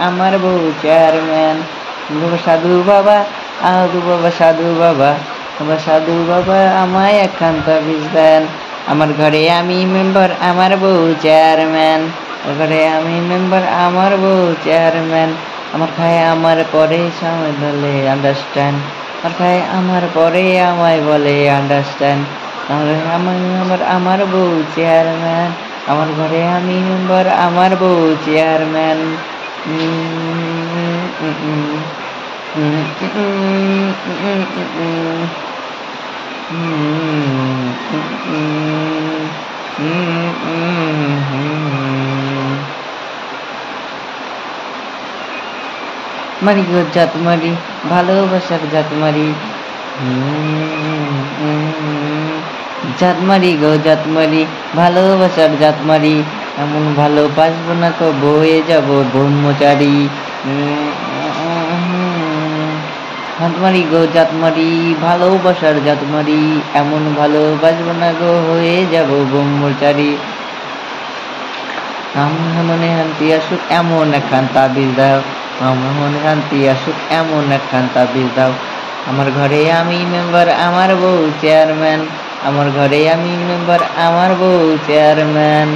আমার বউ চেয়ারম্যান। বাবা সাধু বাবা, আধু বাবা সাধু বাবা, বাবা সাধু বাবা আমায় একখান তাবিজ দেন। আমার ঘরে আমি মেম্বার, আমার বউ চেয়ারম্যান। ঘরে আমি মেম্বার, আমার বউ চেয়ারম্যান। আমার খায় আমার পরে সময় বলে আন্ডারস্ট্যান্ড। আমার খায় আমার পরে আমায় বলে আন্ডারস্ট্যান্ড। আমার বউ চেয়ারম্যান। আমার ঘরে আমি মেম্বার, আমার বউ চেয়ারম্যান। মারি গো জাত মারি, ভালোবাসার জাত মারি। জাত মারি গো জাত মারি, ভালোবাসার জাত মারি। এমন ভালোবাসবো না তো বয়ে যাব ব্রহ্মচারী। হাত মারি গো জাত মারি, ভালোবাসার জাত মারি। এমন ভালোবাসবো না গো হয়ে যাব ব্রহ্মচারী। আমার মনে শান্তি আসুক এমন একখান তাবিজ দাও। আমার মনে শান্তি আসুক এমন একখান তাবিজ দাও। আমার ঘরে আমি মেম্বার, আমার বউ চেয়ারম্যান। আমার ঘরে আমি মেম্বার, আমার বউ চেয়ারম্যান।